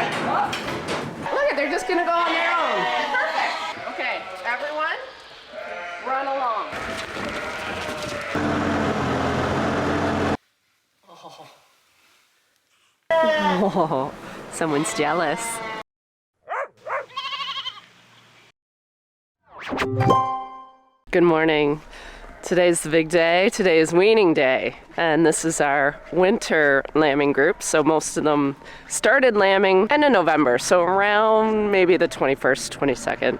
Look at, they're just gonna go on their own. Perfect. Okay, everyone, run along. Oh, someone's jealous. Good morning. Today's the big day. Today is weaning day, and this is our winter lambing group. So most of them started lambing end of November, so around maybe the 21st, 22nd.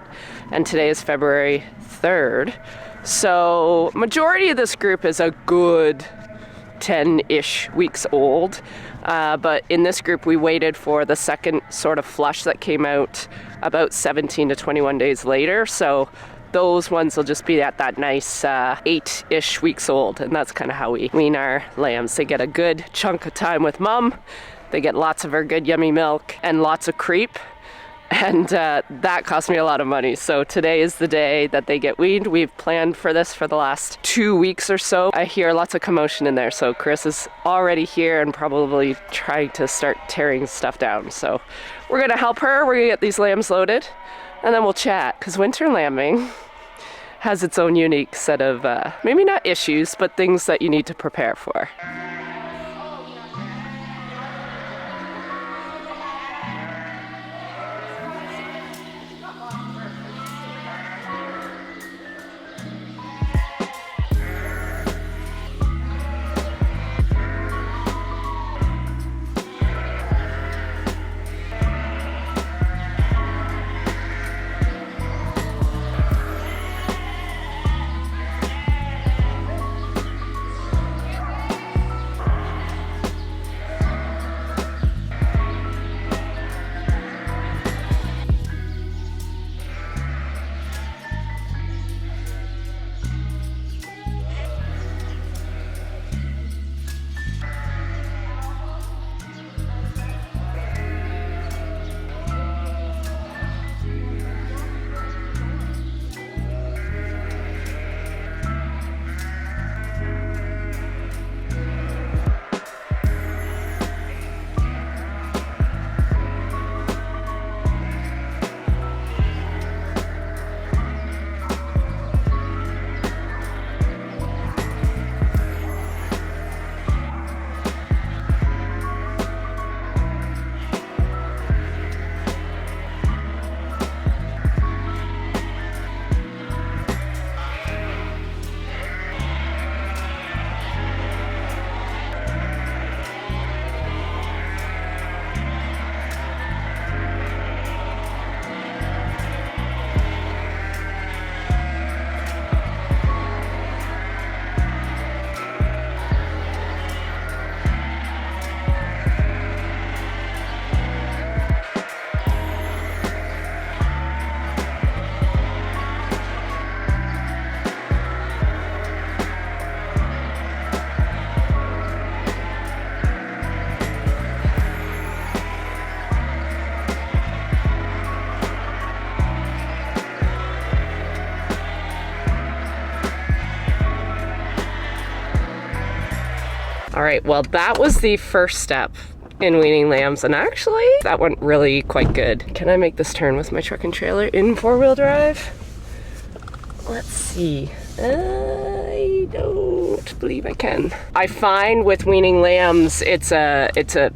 And today is February 3rd. So majority of this group is a good 10-ish weeks old. But in this group, we waited for the second sort of flush that came out about 17 to 21 days later. So those ones will just be at that nice 8-ish weeks old. And that's kind of how we wean our lambs. They get a good chunk of time with mom. They get lots of her good yummy milk and lots of creep. And that cost me a lot of money. So today is the day that they get weaned. We've planned for this for the last 2 weeks or so. I hear lots of commotion in there. So Chris is already here and probably trying to start tearing stuff down. So we're gonna help her. We're gonna get these lambs loaded and then we'll chat, because winter lambing has its own unique set of, maybe not issues, but things that you need to prepare for. All right, well, that was the first step in weaning lambs, and actually that went really quite good. Can I make this turn with my truck and trailer in 4-wheel drive? Let's see. I don't believe I can. I find with weaning lambs, it's a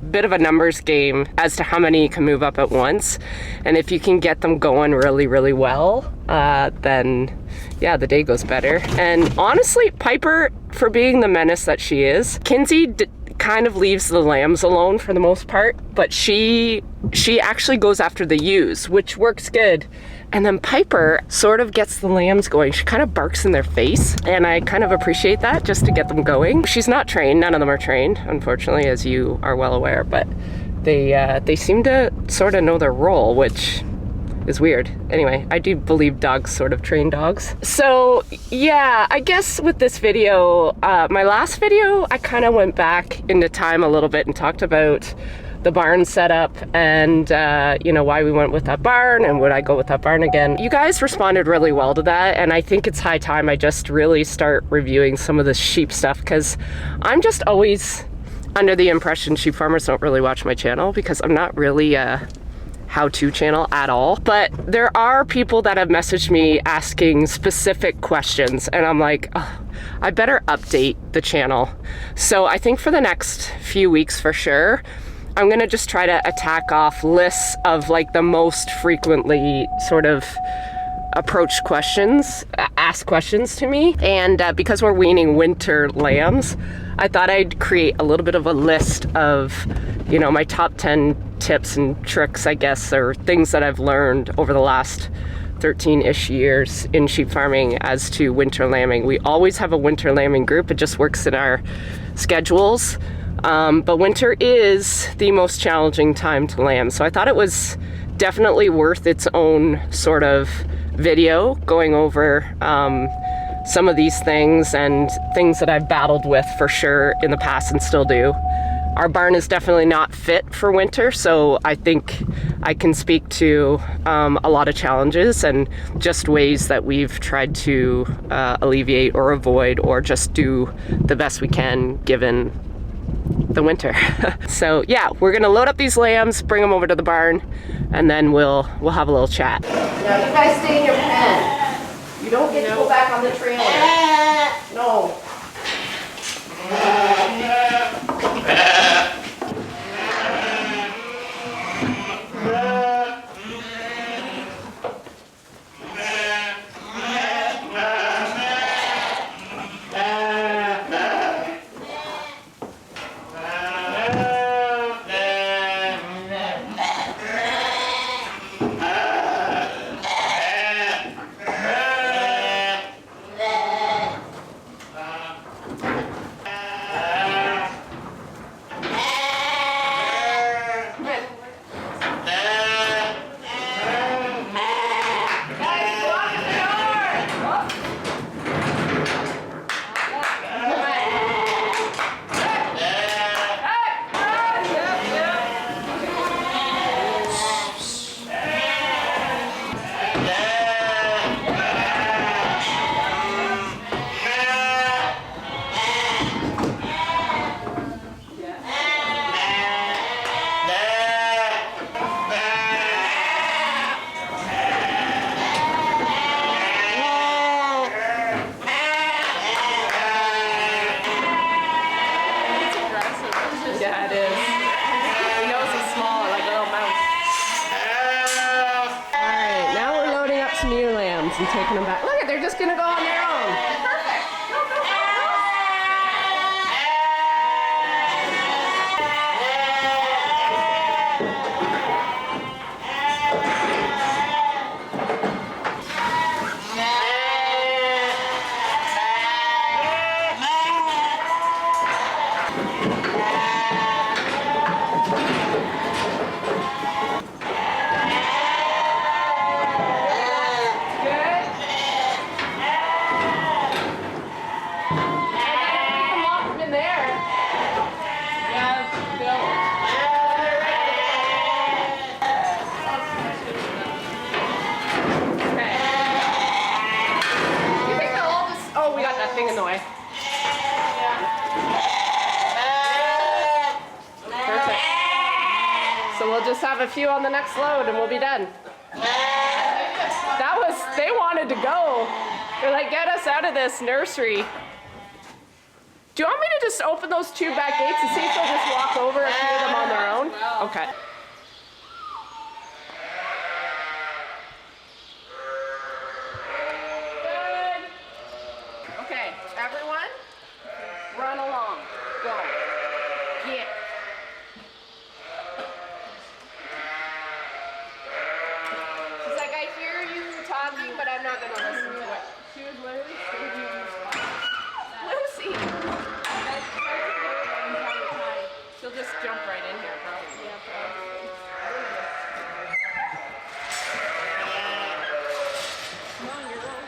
bit of a numbers game as to how many you can move up at once. And if you can get them going really, really well, then yeah, the day goes better. And honestly, Piper, for being the menace that she is, Kinsey kind of leaves the lambs alone for the most part, but she actually goes after the ewes, which works good. And then Piper sort of gets the lambs going. She kind of barks in their face, and I kind of appreciate that just to get them going. She's not trained. None of them are trained, unfortunately, as you are well aware, but they seem to sort of know their role, which is weird. Anyway, I do believe dogs sort of train dogs. So yeah, I guess with this video, my last video, I kind of went back into time a little bit and talked about the barn setup and you know, why we went with that barn and would I go with that barn again. You guys responded really well to that, and I think it's high time I just really start reviewing some of the sheep stuff, because I'm just always under the impression sheep farmers don't really watch my channel, because I'm not really how-to channel at all. But there are people that have messaged me asking specific questions, and I'm like, oh, I better update the channel. So I think for the next few weeks for sure, I'm gonna just try to attack off lists of like the most frequently sort of approached questions, asked questions to me. And because we're weaning winter lambs, I thought I'd create a little bit of a list of, you know, my top 10 tips and tricks, I guess, or things that I've learned over the last 13-ish years in sheep farming as to winter lambing. We always have a winter lambing group. It just works in our schedules. But winter is the most challenging time to lamb. So I thought it was definitely worth its own sort of video going over some of these things and things that I've battled with for sure in the past and still do. Our barn is definitely not fit for winter, so I think I can speak to a lot of challenges and just ways that we've tried to alleviate or avoid or just do the best we can given the winter. So yeah, we're gonna load up these lambs, bring them over to the barn, and then we'll have a little chat. Now you guys stay in your pen. You don't get to go back on the trailer. No. And taking them back. Look at, they're just gonna go on their own. Perfect. In the way. Perfect. So we'll just have a few on the next load and we'll be done. That was, they wanted to go. They're like, get us out of this nursery. Do you want me to just open those two back gates and see if they'll just walk over a few of them on their own? Okay. Everyone, run along. Go. Get. She's like, I hear you talking, but I'm not going to listen to it. She was literally Lucy. She'll just jump right in here, probably. Yeah, probably. Come on, you're going.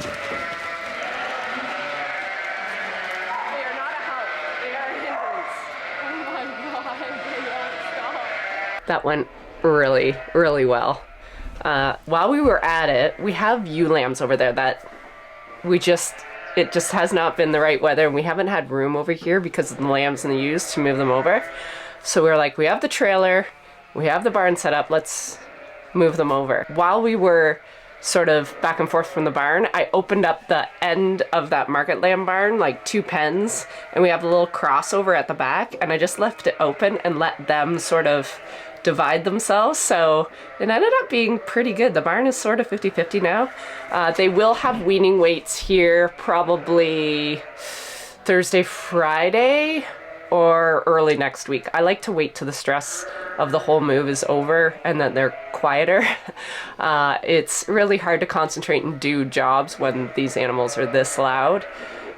They are not a help. They are a hindrance. Oh my god, they don't stop. That went really, really well. While we were at it, we have ewe lambs over there that it just has not been the right weather, and we haven't had room over here because of the lambs and the ewes to move them over. So we were like, we have the trailer, we have the barn set up, let's move them over. While we were sort of back and forth from the barn, I opened up the end of that market lamb barn, like 2 pens, and we have a little crossover at the back, and I just left it open and let them sort of divide themselves. So it ended up being pretty good. The barn is sort of 50-50 now. They will have weaning weights here probably Thursday, Friday, or early next week. I like to wait till the stress of the whole move is over and that they're quieter. It's really hard to concentrate and do jobs when these animals are this loud.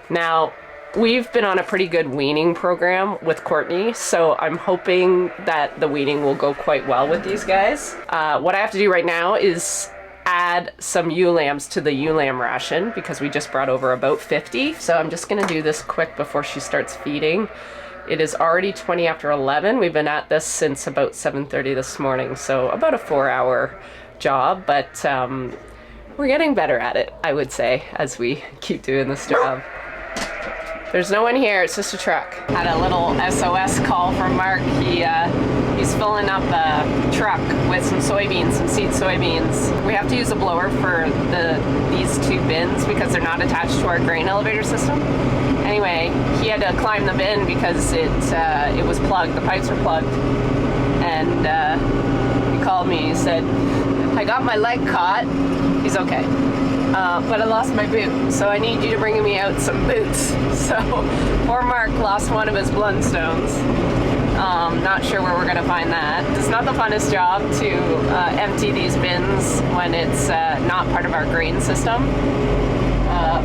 Now, we've been on a pretty good weaning program with Courtney, so I'm hoping that the weaning will go quite well with these guys. What I have to do right now is add some ewe lambs to the ewe lamb ration because we just brought over about 50. So I'm just gonna do this quick before she starts feeding. It is already 20 after 11. We've been at this since about 7:30 this morning, so about a 4-hour job, but we're getting better at it, I would say, as we keep doing this job. There's no one here, it's just a truck. Had a little SOS call from Mark. He's filling up a truck with some soybeans, some seed soybeans. We have to use a blower for these 2 bins because they're not attached to our grain elevator system. Anyway, he had to climb the bin because it was plugged, the pipes were plugged. And he called me, he said, I got my leg caught. He's okay. But I lost my boot, so I need you to bring me out some boots. So poor Mark lost one of his Blundstones. Not sure where we're gonna find that. It's not the funnest job to empty these bins when it's not part of our grain system.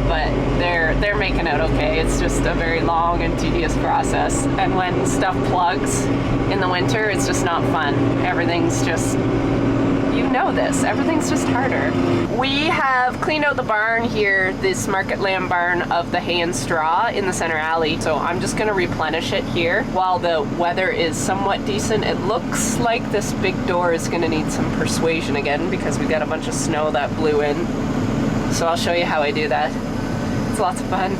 But they're making it okay. It's just a very long and tedious process. And when stuff plugs in the winter, it's just not fun. Everything's just, you know this, everything's just harder. We have cleaned out the barn here, this market lamb barn of the hay and straw in the center alley. So I'm just gonna replenish it here. While the weather is somewhat decent, it looks like this big door is gonna need some persuasion again because we got a bunch of snow that blew in. So I'll show you how I do that. It's lots of fun.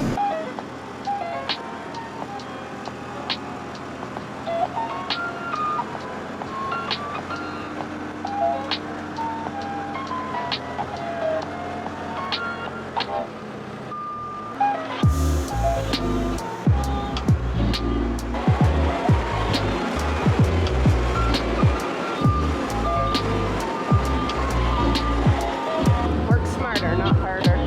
Work smarter, not harder.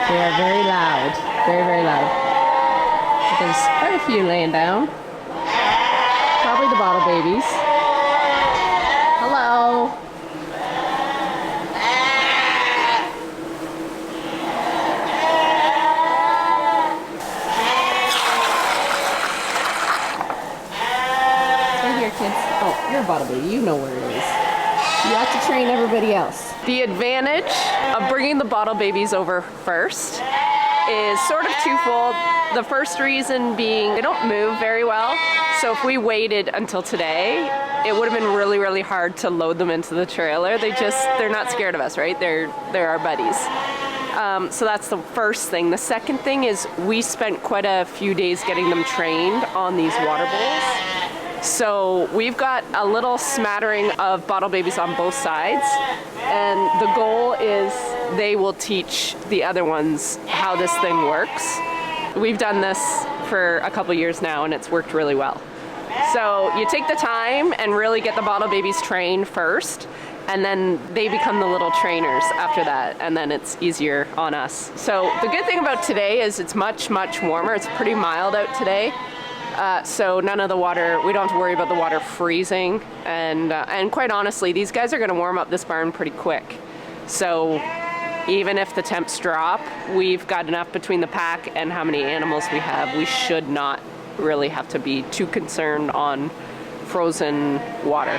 They are very loud, very, very loud. There's quite a few laying down. Probably the bottle babies. Hello. Right here, kids. Oh, you're a bottle baby. You know where it is. You have to train everybody else. The advantage of bringing the bottle babies over first is sort of twofold. The first reason being they don't move very well. So if we waited until today, it would have been really, really hard to load them into the trailer. They're not scared of us, right? They're our buddies. So that's the first thing. The second thing is we spent quite a few days getting them trained on these water bowls. So we've got a little smattering of bottle babies on both sides, and the goal is they will teach the other ones how this thing works. We've done this for a couple years now and it's worked really well. So you take the time and really get the bottle babies trained first, and then they become the little trainers after that, and then it's easier on us. So the good thing about today is it's much, much warmer. It's pretty mild out today. So none of the water, we don't have to worry about the water freezing. And quite honestly, these guys are gonna warm up this barn pretty quick. So even if the temps drop, we've got enough between the pack and how many animals we have. We should not really have to be too concerned on frozen water,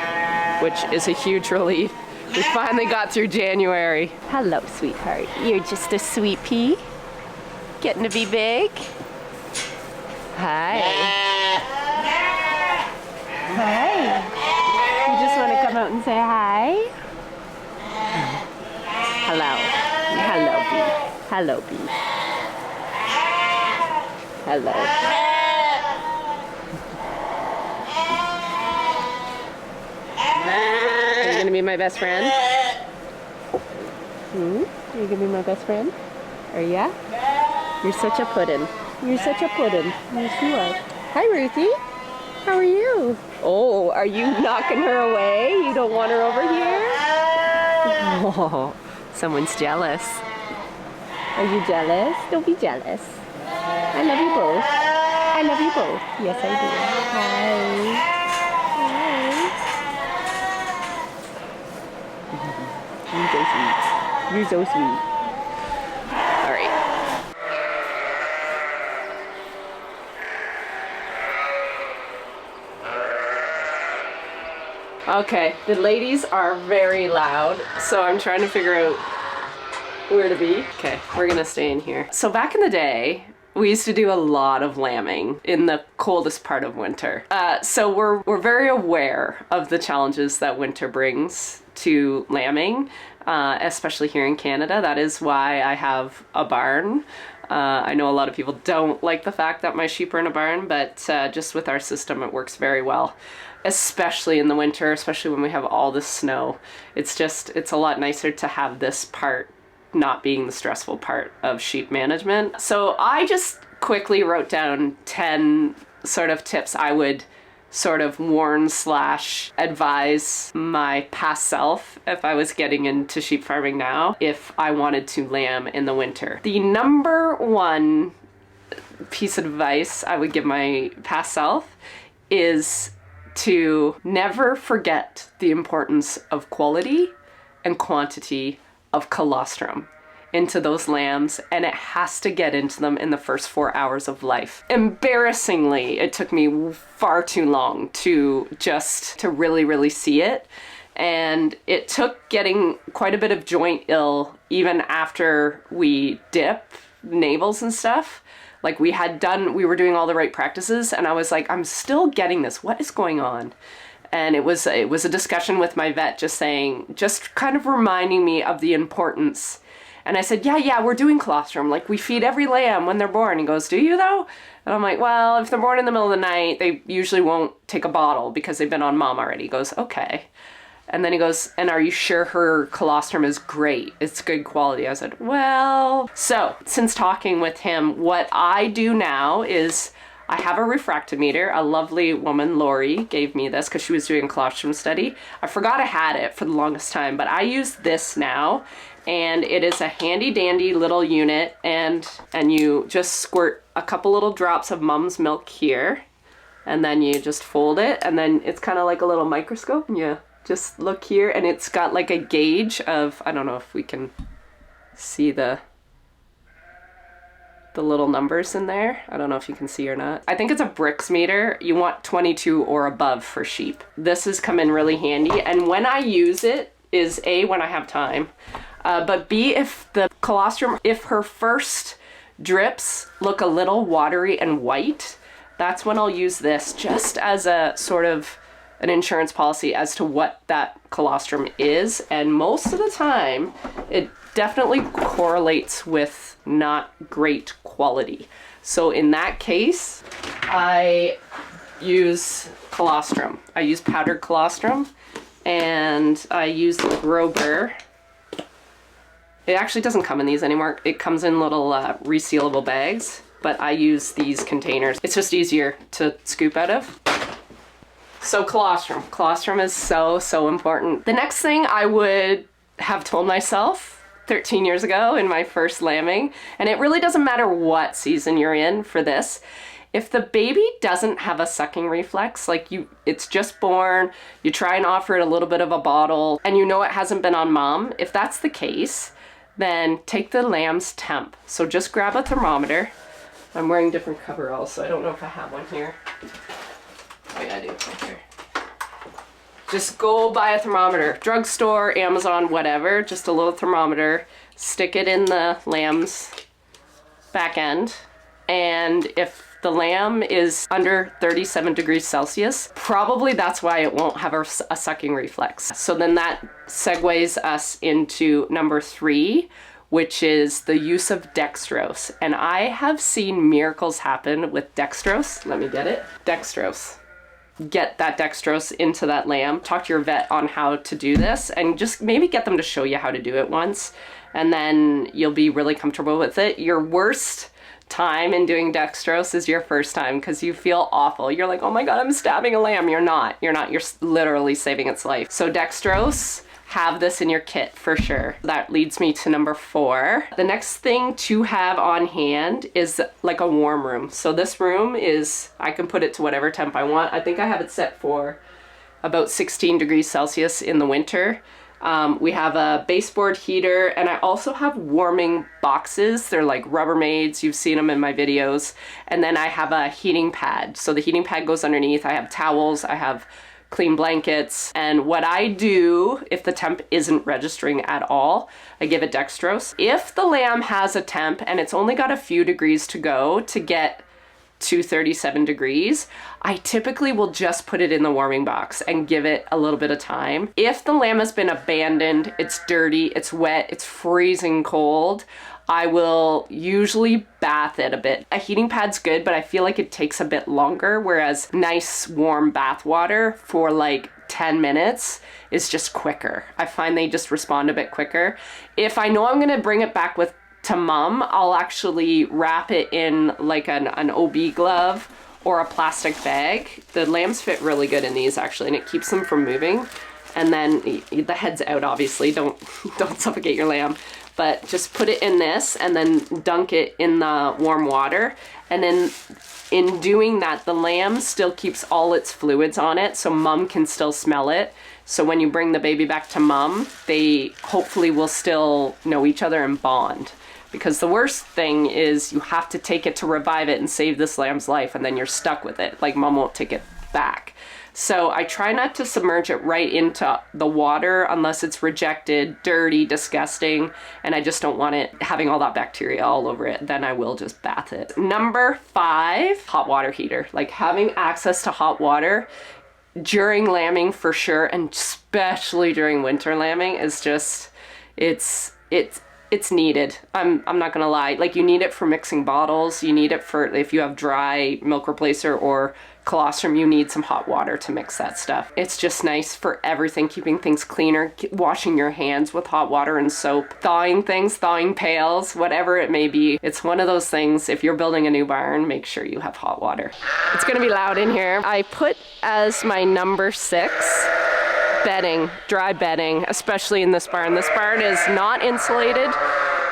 which is a huge relief. We finally got through January. Hello, sweetheart. You're just a sweet pea. Getting to be big. Hi. Hi. You just want to come out and say hi? Hello. Hello, bee. Hello, bee. Hello. Are you gonna be my best friend? Are you gonna be my best friend? Are ya? You're such a puddin'. You're such a puddin'. Yes, you are. Hi, Ruthie. How are you? Oh, are you knocking her away? You don't want her over here? Oh, someone's jealous. Are you jealous? Don't be jealous. I love you both. I love you both. Yes, I do. Hi. You're so sweet. You're so sweet. All right. Okay, the ladies are very loud, so I'm trying to figure out where to be. Okay, we're gonna stay in here. So back in the day, we used to do a lot of lambing in the coldest part of winter. So we're very aware of the challenges that winter brings to lambing, especially here in Canada. That is why I have a barn. I know a lot of people don't like the fact that my sheep are in a barn, but just with our system, it works very well. Especially in the winter, especially when we have all this snow. It's a lot nicer to have this part not being the stressful part of sheep management. So I just quickly wrote down 10 sort of tips I would sort of warn / advise my past self if I was getting into sheep farming now, if I wanted to lamb in the winter. The number one piece of advice I would give my past self is to never forget the importance of quality and quantity of colostrum into those lambs, and it has to get into them in the first 4 hours of life. Embarrassingly, it took me far too long to really see it, and it took getting quite a bit of joint ill even after we dip navels and stuff. Like we were doing all the right practices, and I was like, I'm still getting this. What is going on? And it was a discussion with my vet, just kind of reminding me of the importance. And I said, yeah, we're doing colostrum. Like we feed every lamb when they're born. He goes, do you though? And I'm like, well, if they're born in the middle of the night, they usually won't take a bottle because they've been on mom already. He goes, okay. And then he goes, and are you sure her colostrum is great? It's good quality. I said, well. So since talking with him, what I do now is I have a refractometer. A lovely woman, Lori, gave me this because she was doing a colostrum study. I forgot I had it for the longest time, but I use this now, and it is a handy dandy little unit, and you just squirt a couple little drops of mom's milk here, and then you just fold it, and then it's kind of like a little microscope, and you just look here, and it's got like a gauge of, I don't know if we can see the little numbers in there. I don't know if you can see or not. I think it's a Brix meter. You want 22 or above for sheep. This has come in really handy, and when I use it is A, when I have time, but B, if the colostrum, if her first drips look a little watery and white, that's when I'll use this just as a sort of an insurance policy as to what that colostrum is. And most of the time, it definitely correlates with not great quality. So in that case, I use colostrum. I use powdered colostrum, and I use the Grow Bear. It actually doesn't come in these anymore. It comes in little resealable bags, but I use these containers. It's just easier to scoop out of. So colostrum. Colostrum is so, so important. The next thing I would have told myself 13 years ago in my first lambing, and it really doesn't matter what season you're in for this, if the baby doesn't have a sucking reflex, like it's just born, you try and offer it a little bit of a bottle, and you know it hasn't been on mom, if that's the case, then take the lamb's temp. So just grab a thermometer. I'm wearing different coveralls, so I don't know if I have one here. Oh yeah, I do, right here. Just go buy a thermometer. Drugstore, Amazon, whatever, just a little thermometer. Stick it in the lamb's back end, and if the lamb is under 37 degrees Celsius, probably that's why it won't have a sucking reflex. So then that segues us into number 3, which is the use of dextrose. And I have seen miracles happen with dextrose. Let me get it. Dextrose. Get that dextrose into that lamb. Talk to your vet on how to do this, and just maybe get them to show you how to do it once, and then you'll be really comfortable with it. Your worst time in doing dextrose is your first time, because you feel awful. You're like, oh my God, I'm stabbing a lamb. You're not. You're literally saving its life. So dextrose, have this in your kit for sure. That leads me to number 4. The next thing to have on hand is like a warm room. So this room is, I can put it to whatever temp I want. I think I have it set for about 16 degrees Celsius in the winter. We have a baseboard heater, and I also have warming boxes. They're like Rubbermaids. You've seen them in my videos. And then I have a heating pad. So the heating pad goes underneath. I have towels. I have clean blankets. And what I do, if the temp isn't registering at all, I give it dextrose. If the lamb has a temp and it's only got a few degrees to go to get to 37 degrees, I typically will just put it in the warming box and give it a little bit of time. If the lamb has been abandoned, it's dirty, it's wet, it's freezing cold, I will usually bath it a bit. A heating pad's good, but I feel like it takes a bit longer, whereas nice warm bath water for like 10 minutes is just quicker. I find they just respond a bit quicker. If I know I'm gonna bring it back to mom, I'll actually wrap it in like an OB glove or a plastic bag. The lambs fit really good in these actually, and it keeps them from moving. And then the head's out, obviously, don't suffocate your lamb. But just put it in this and then dunk it in the warm water. And then in doing that, the lamb still keeps all its fluids on it, so mom can still smell it. So when you bring the baby back to mom, they hopefully will still know each other and bond. Because the worst thing is you have to take it to revive it and save this lamb's life, and then you're stuck with it. Like, mom won't take it back. So I try not to submerge it right into the water unless it's rejected, dirty, disgusting, and I just don't want it having all that bacteria all over it. Then I will just bath it. Number 5, hot water heater. Like, having access to hot water during lambing for sure, and especially during winter lambing, is just, it's needed. I'm not gonna lie. Like, you need it for mixing bottles. You need it for if you have dry milk replacer or colostrum, you need some hot water to mix that stuff. It's just nice for everything, keeping things cleaner, washing your hands with hot water and soap, thawing things, thawing pails, whatever it may be. It's one of those things, if you're building a new barn, make sure you have hot water. It's gonna be loud in here. I put as my number 6, bedding, dry bedding, especially in this barn. This barn is not insulated,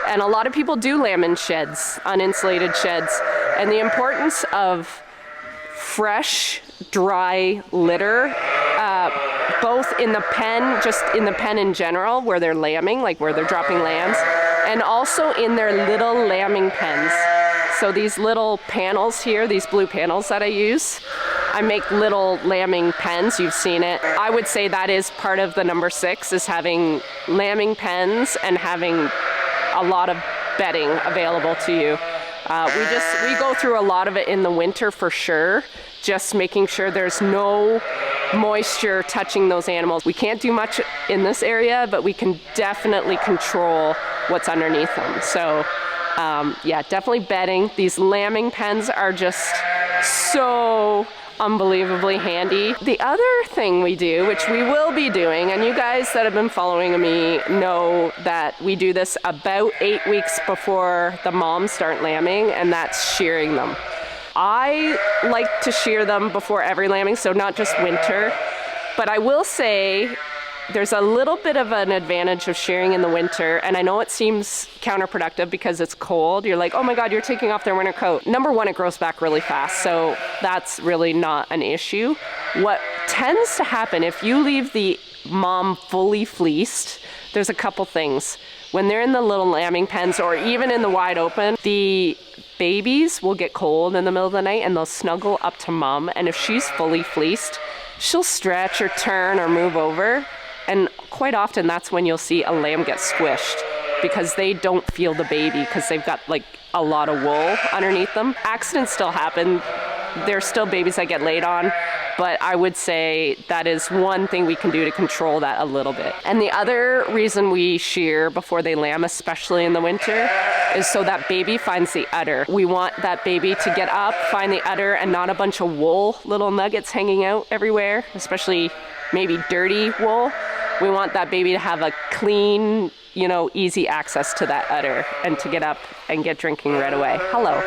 and a lot of people do lamb in sheds, uninsulated sheds. And the importance of fresh, dry litter, both in the pen, just in the pen in general, where they're lambing, like where they're dropping lambs, and also in their little lambing pens. So these little panels here, these blue panels that I use, I make little lambing pens. You've seen it. I would say that is part of the number 6, is having lambing pens and having a lot of bedding available to you. We go through a lot of it in the winter for sure, just making sure there's no moisture touching those animals. We can't do much in this area, but we can definitely control what's underneath them. So yeah, definitely bedding. These lambing pens are just so unbelievably handy. The other thing we do, which we will be doing, and you guys that have been following me know that we do this about 8 weeks before the moms start lambing, and that's shearing them. I like to shear them before every lambing, so not just winter, but I will say there's a little bit of an advantage of shearing in the winter, and I know it seems counterproductive because it's cold. You're like, oh my God, you're taking off their winter coat. Number one, it grows back really fast, so that's really not an issue. What tends to happen if you leave the mom fully fleeced, there's a couple things. When they're in the little lambing pens or even in the wide open, the babies will get cold in the middle of the night and they'll snuggle up to mom, and if she's fully fleeced, she'll stretch or turn or move over. And quite often that's when you'll see a lamb get squished because they don't feel the baby because they've got like a lot of wool underneath them. Accidents still happen. There's still babies that get laid on, but I would say that is one thing we can do to control that a little bit. And the other reason we shear before they lamb, especially in the winter, is so that baby finds the udder. We want that baby to get up, find the udder, and not a bunch of wool, little nuggets hanging out everywhere, especially maybe dirty wool. We want that baby to have a clean, easy access to that udder and to get up and get drinking right away. Hello.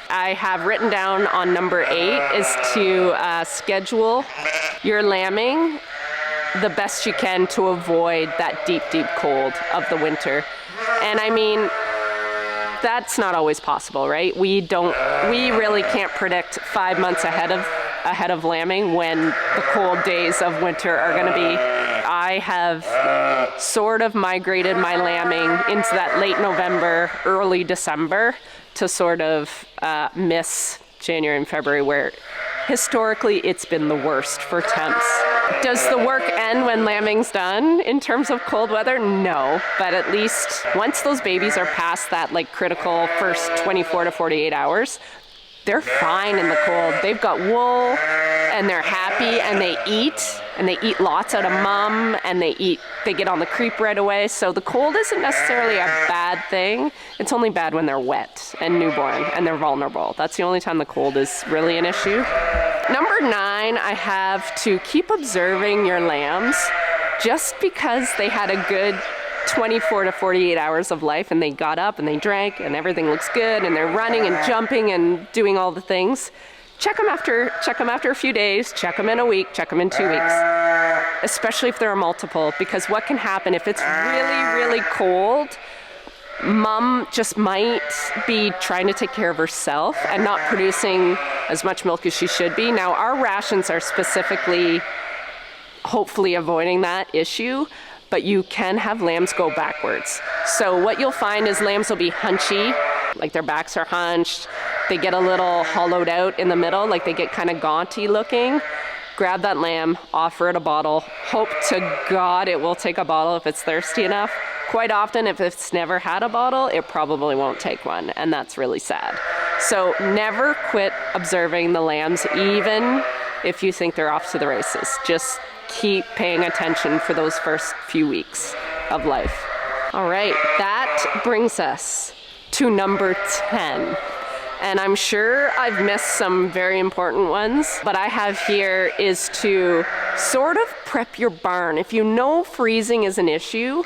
I have written down on number 8 is to schedule your lambing the best you can to avoid that deep, deep cold of the winter. And I mean, that's not always possible, right? We really can't predict 5 months ahead of lambing when the cold days of winter are going to be. I have sort of migrated my lambing into that late November, early December to sort of miss January and February, where historically it's been the worst for temps. Does the work end when lambing's done in terms of cold weather? No, but at least once those babies are past that like critical first 24 to 48 hours, they're fine in the cold. They've got wool and they're happy and they eat lots out of mom and they get on the creep right away. So the cold isn't necessarily a bad thing. It's only bad when they're wet and newborn and they're vulnerable. That's the only time the cold is really an issue. Number 9, I have to keep observing your lambs. Just because they had a good 24 to 48 hours of life and they got up and they drank and everything looks good and they're running and jumping and doing all the things, check them after a few days, check them in a week, check them in 2 weeks, especially if there are multiple, because what can happen if it's really, really cold, mom just might be trying to take care of herself and not producing as much milk as she should be. Now, our rations are specifically hopefully avoiding that issue, but you can have lambs go backwards. So what you'll find is lambs will be hunchy, like their backs are hunched. They get a little hollowed out in the middle, like they get kind of gaunty looking. Grab that lamb, offer it a bottle. Hope to God it will take a bottle if it's thirsty enough. Quite often, if it's never had a bottle, it probably won't take one, and that's really sad. So never quit observing the lambs, even if you think they're off to the races. Just keep paying attention for those first few weeks of life. All right, that brings us to number 10. And I'm sure I've missed some very important ones, but I have here is to sort of prep your barn. If you know freezing is an issue,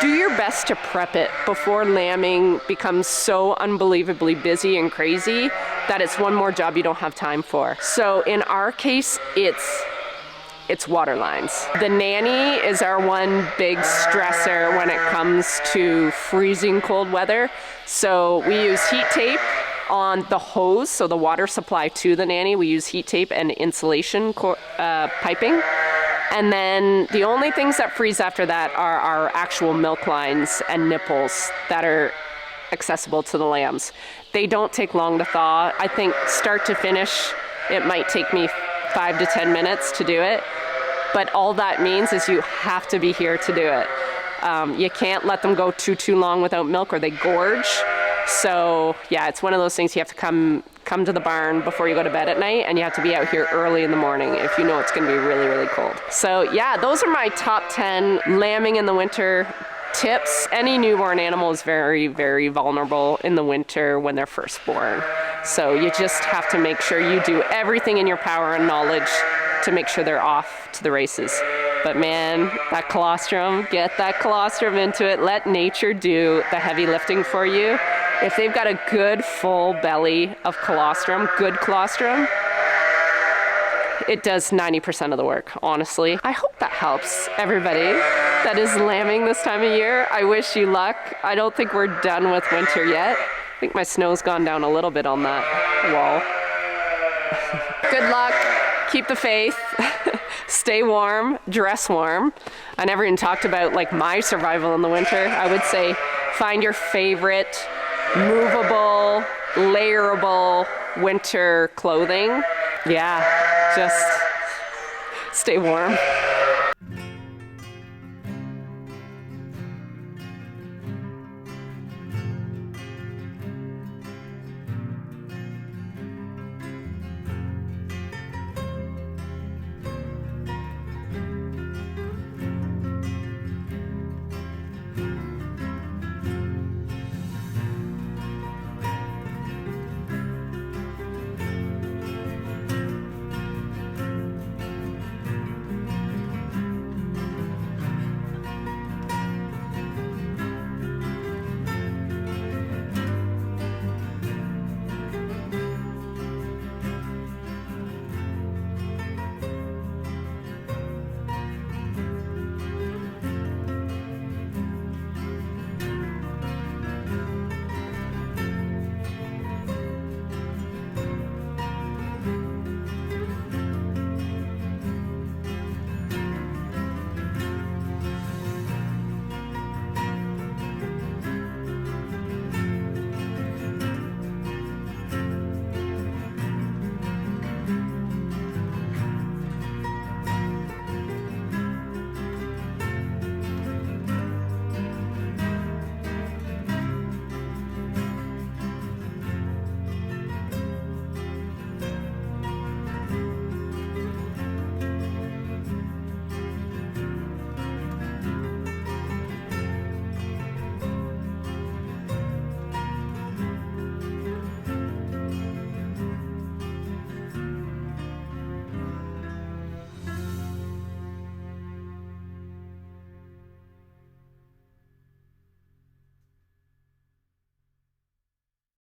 do your best to prep it before lambing becomes so unbelievably busy and crazy that it's one more job you don't have time for. So in our case, it's water lines. The nanny is our one big stressor when it comes to freezing cold weather. So we use heat tape on the hose, so the water supply to the nanny. We use heat tape and insulation piping. And then the only things that freeze after that are our actual milk lines and nipples that are accessible to the lambs. They don't take long to thaw. I think start to finish, it might take me 5 to 10 minutes to do it. But all that means is you have to be here to do it. You can't let them go too long without milk or they gorge. So yeah, it's one of those things you have to come to the barn before you go to bed at night, and you have to be out here early in the morning if you know it's going to be really, really cold. So yeah, those are my top 10 lambing in the winter tips. Any newborn animal is very, very vulnerable in the winter when they're first born. So you just have to make sure you do everything in your power and knowledge to make sure they're off to the races. But man, that colostrum, get that colostrum into it. Let nature do the heavy lifting for you. If they've got a good full belly of colostrum, good colostrum, it does 90% of the work, honestly. I hope that helps everybody that is lambing this time of year. I wish you luck. I don't think we're done with winter yet. I think my snow's gone down a little bit on that wall. Good luck. Keep the faith. Stay warm, dress warm. I never even talked about like my survival in the winter. I would say find your favorite movable, layerable winter clothing. Yeah, just stay warm.